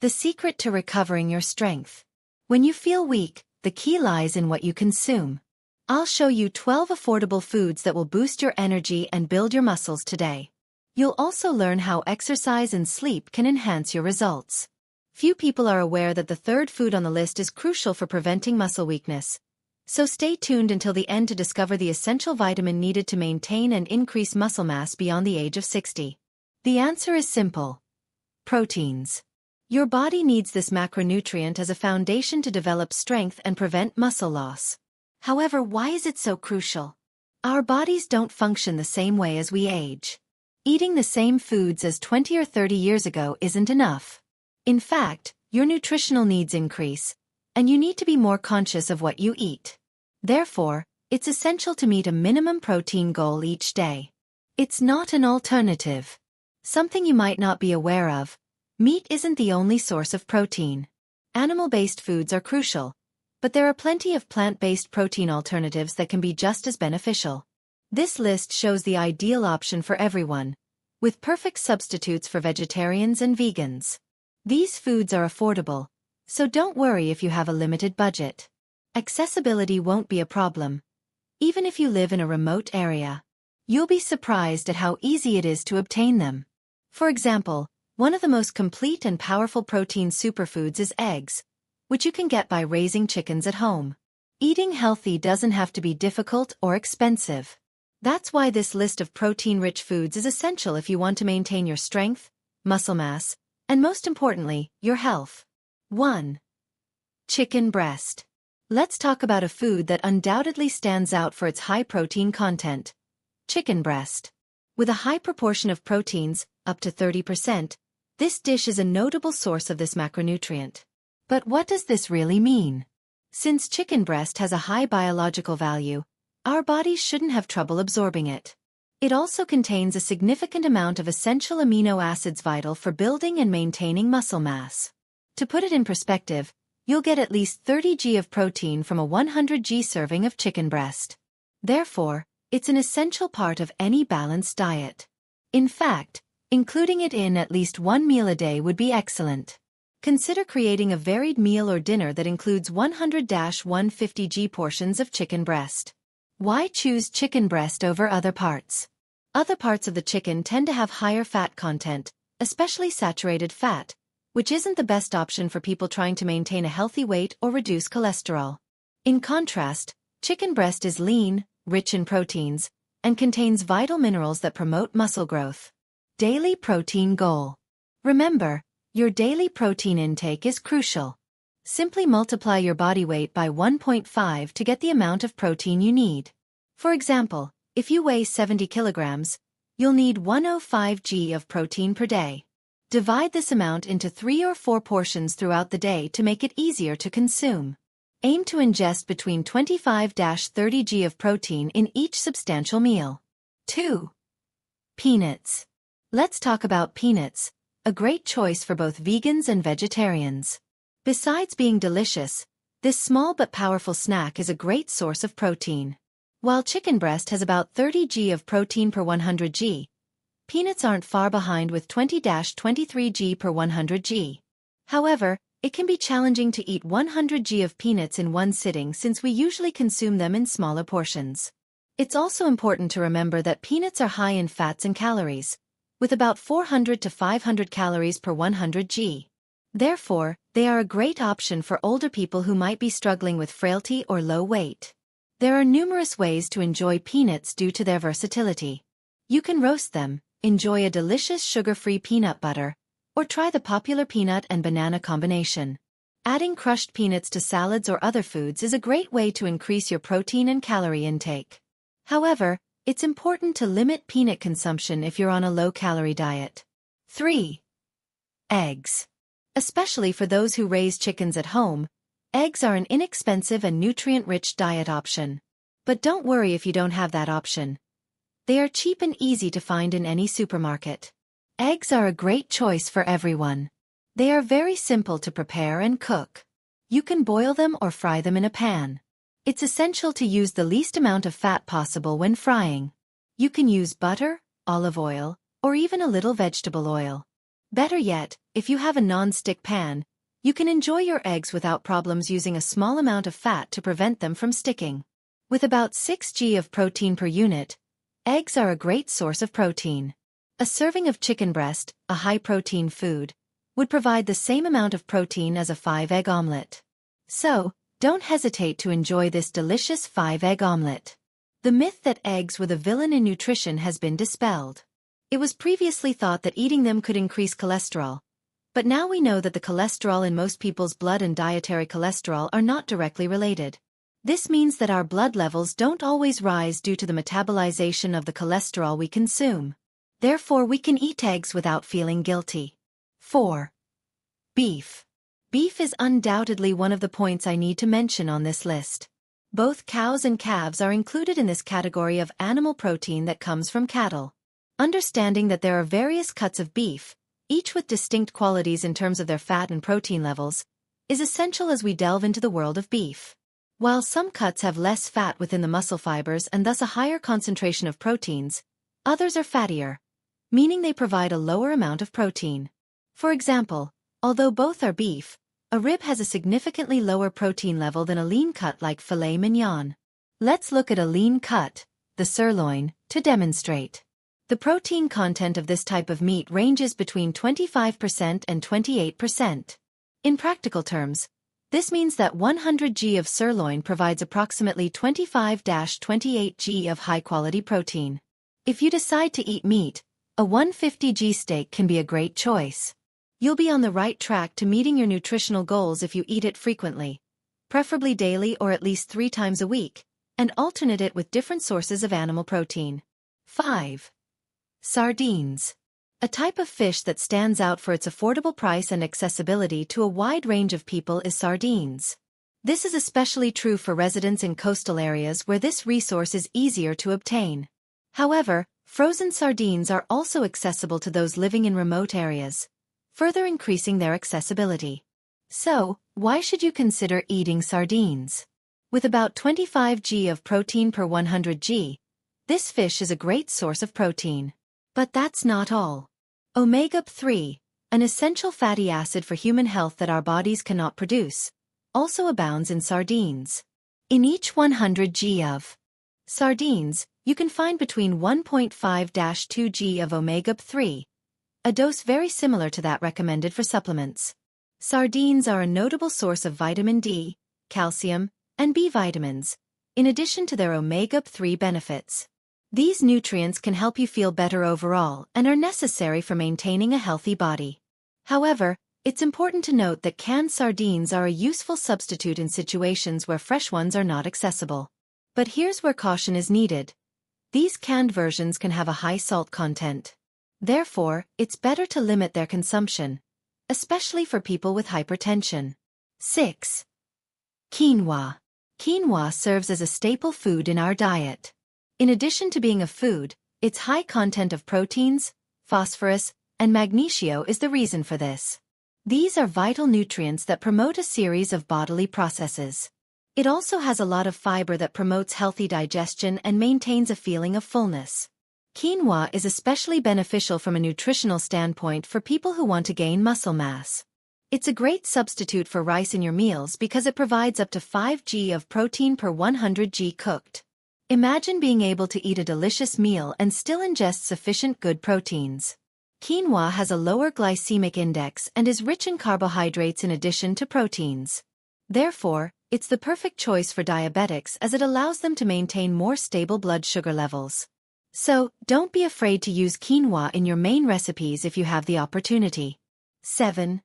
The secret to recovering your strength. When you feel weak, the key lies in what you consume. I'll show you 12 affordable foods that will boost your energy and build your muscles today. You'll also learn how exercise and sleep can enhance your results. Few people are aware that the third food on the list is crucial for preventing muscle weakness. So stay tuned until the end to discover the essential vitamin needed to maintain and increase muscle mass beyond the age of 60. The answer is simple. Proteins. Your body needs this macronutrient as a foundation to develop strength and prevent muscle loss. However, why is it so crucial? Our bodies don't function the same way as we age. Eating the same foods as 20 or 30 years ago isn't enough. In fact, your nutritional needs increase, and you need to be more conscious of what you eat. Therefore, it's essential to meet a minimum protein goal each day. It's not an alternative. Something you might not be aware of. Meat isn't the only source of protein. Animal-based foods are crucial, but there are plenty of plant-based protein alternatives that can be just as beneficial. This list shows the ideal option for everyone, with perfect substitutes for vegetarians and vegans. These foods are affordable, so don't worry if you have a limited budget. Accessibility won't be a problem. Even if you live in a remote area, you'll be surprised at how easy it is to obtain them. For example, one of the most complete and powerful protein superfoods is eggs, which you can get by raising chickens at home. Eating healthy doesn't have to be difficult or expensive. That's why this list of protein-rich foods is essential if you want to maintain your strength, muscle mass, and most importantly, your health. 1. Chicken breast. Let's talk about a food that undoubtedly stands out for its high protein content. Chicken breast. With a high proportion of proteins, up to 30%, this dish is a notable source of this macronutrient. But what does this really mean? Since chicken breast has a high biological value, our bodies shouldn't have trouble absorbing it. It also contains a significant amount of essential amino acids vital for building and maintaining muscle mass. To put it in perspective, you'll get at least 30 g of protein from a 100 g serving of chicken breast. Therefore, it's an essential part of any balanced diet. In fact, including it in at least one meal a day would be excellent. Consider creating a varied meal or dinner that includes 100-150 g portions of chicken breast. Why choose chicken breast over other parts? Other parts of the chicken tend to have higher fat content, especially saturated fat, which isn't the best option for people trying to maintain a healthy weight or reduce cholesterol. In contrast, chicken breast is lean, rich in proteins, and contains vital minerals that promote muscle growth. Daily protein goal. Remember, your daily protein intake is crucial. Simply multiply your body weight by 1.5 to get the amount of protein you need. For example, if you weigh 70 kilograms, you'll need 105 g of protein per day. Divide this amount into 3 or 4 portions throughout the day to make it easier to consume. Aim to ingest between 25-30 g of protein in each substantial meal. 2. Peanuts. Let's talk about peanuts, a great choice for both vegans and vegetarians. Besides being delicious, this small but powerful snack is a great source of protein. While chicken breast has about 30 g of protein per 100 g, peanuts aren't far behind with 20-23 g per 100 g. However, it can be challenging to eat 100 g of peanuts in one sitting since we usually consume them in smaller portions. It's also important to remember that peanuts are high in fats and calories, with about 400 to 500 calories per 100 g. Therefore, they are a great option for older people who might be struggling with frailty or low weight. There are numerous ways to enjoy peanuts due to their versatility. You can roast them, enjoy a delicious sugar-free peanut butter, or try the popular peanut and banana combination. Adding crushed peanuts to salads or other foods is a great way to increase your protein and calorie intake. However, it's important to limit peanut consumption if you're on a low-calorie diet. 3. Eggs. Especially for those who raise chickens at home, eggs are an inexpensive and nutrient-rich diet option. But don't worry if you don't have that option. They are cheap and easy to find in any supermarket. Eggs are a great choice for everyone. They are very simple to prepare and cook. You can boil them or fry them in a pan. It's essential to use the least amount of fat possible when frying. You can use butter, olive oil, or even a little vegetable oil. Better yet, if you have a non-stick pan, you can enjoy your eggs without problems using a small amount of fat to prevent them from sticking. With about 6 g of protein per unit, eggs are a great source of protein. A serving of chicken breast, a high-protein food, would provide the same amount of protein as a 5-egg omelet. So, don't hesitate to enjoy this delicious 5-egg omelet. The myth that eggs were the villain in nutrition has been dispelled. It was previously thought that eating them could increase cholesterol, but now we know that the cholesterol in most people's blood and dietary cholesterol are not directly related. This means that our blood levels don't always rise due to the metabolization of the cholesterol we consume. Therefore, we can eat eggs without feeling guilty. 4. Beef. Beef is undoubtedly one of the points I need to mention on this list. Both cows and calves are included in this category of animal protein that comes from cattle. Understanding that there are various cuts of beef, each with distinct qualities in terms of their fat and protein levels, is essential as we delve into the world of beef. While some cuts have less fat within the muscle fibers and thus a higher concentration of proteins, others are fattier, meaning they provide a lower amount of protein. For example, although both are beef, a rib has a significantly lower protein level than a lean cut like filet mignon. Let's look at a lean cut, the sirloin, to demonstrate. The protein content of this type of meat ranges between 25% and 28%. In practical terms, this means that 100 g of sirloin provides approximately 25-28 g of high-quality protein. If you decide to eat meat, a 150 g steak can be a great choice. You'll be on the right track to meeting your nutritional goals if you eat it frequently, preferably daily or at least 3 times a week, and alternate it with different sources of animal protein. 5. Sardines. A type of fish that stands out for its affordable price and accessibility to a wide range of people is sardines. This is especially true for residents in coastal areas where this resource is easier to obtain. However, frozen sardines are also accessible to those living in remote areas, further increasing their accessibility. So, why should you consider eating sardines? With about 25 g of protein per 100 g, this fish is a great source of protein. But that's not all. Omega-3, an essential fatty acid for human health that our bodies cannot produce, also abounds in sardines. In each 100 g of sardines, you can find between 1.5-2 g of omega-3, a dose very similar to that recommended for supplements. Sardines are a notable source of vitamin D, calcium, and B vitamins, in addition to their omega-3 benefits. These nutrients can help you feel better overall and are necessary for maintaining a healthy body. However, it's important to note that canned sardines are a useful substitute in situations where fresh ones are not accessible. But here's where caution is needed. These canned versions can have a high salt content. Therefore, it's better to limit their consumption, especially for people with hypertension. 6. Quinoa. Quinoa serves as a staple food in our diet. In addition to being a food, its high content of proteins, phosphorus, and magnesium is the reason for this. These are vital nutrients that promote a series of bodily processes. It also has a lot of fiber that promotes healthy digestion and maintains a feeling of fullness. Quinoa is especially beneficial from a nutritional standpoint for people who want to gain muscle mass. It's a great substitute for rice in your meals because it provides up to 5 g of protein per 100 g cooked. Imagine being able to eat a delicious meal and still ingest sufficient good proteins. Quinoa has a lower glycemic index and is rich in carbohydrates in addition to proteins. Therefore, it's the perfect choice for diabetics as it allows them to maintain more stable blood sugar levels. So, don't be afraid to use quinoa in your main recipes if you have the opportunity. 7.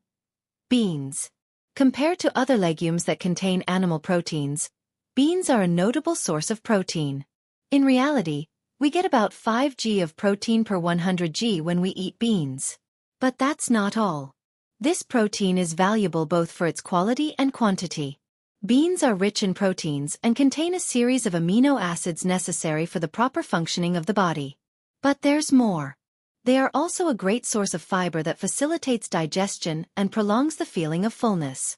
Beans. Compared to other legumes that contain animal proteins, beans are a notable source of protein. In reality, we get about 5 g of protein per 100 g when we eat beans. But that's not all. This protein is valuable both for its quality and quantity. Beans are rich in proteins and contain a series of amino acids necessary for the proper functioning of the body. But there's more. They are also a great source of fiber that facilitates digestion and prolongs the feeling of fullness.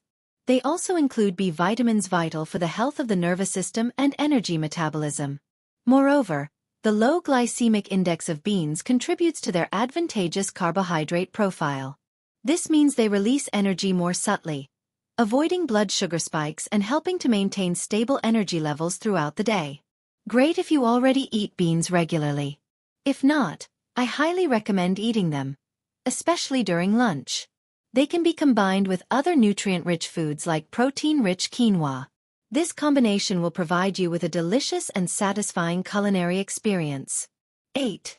They also include B vitamins vital for the health of the nervous system and energy metabolism. Moreover, The low glycemic index of beans contributes to their advantageous carbohydrate profile. This means they release energy more subtly, avoiding blood sugar spikes and helping to maintain stable energy levels throughout the day. Great if you already eat beans regularly. If not, I highly recommend eating them, especially during lunch. They can be combined with other nutrient-rich foods like protein-rich quinoa. This combination will provide you with a delicious and satisfying culinary experience. 8.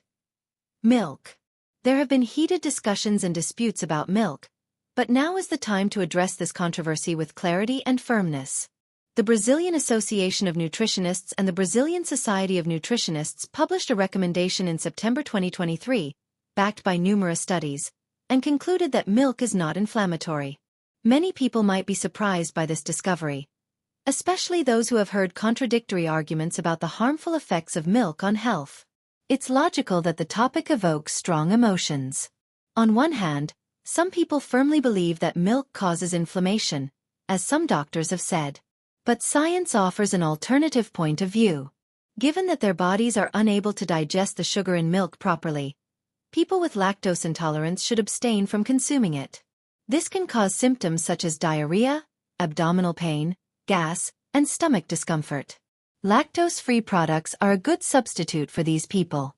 Milk. There have been heated discussions and disputes about milk, but now is the time to address this controversy with clarity and firmness. The Brazilian Association of Nutritionists and the Brazilian Society of Nutritionists published a recommendation in September 2023, backed by numerous studies, and concluded that milk is not inflammatory. Many people might be surprised by this discovery, especially those who have heard contradictory arguments about the harmful effects of milk on health. It's logical that the topic evokes strong emotions. On one hand, some people firmly believe that milk causes inflammation, as some doctors have said. But science offers an alternative point of view. Given that their bodies are unable to digest the sugar in milk properly, people with lactose intolerance should abstain from consuming it. This can cause symptoms such as diarrhea, abdominal pain, gas, and stomach discomfort. Lactose-free products are a good substitute for these people.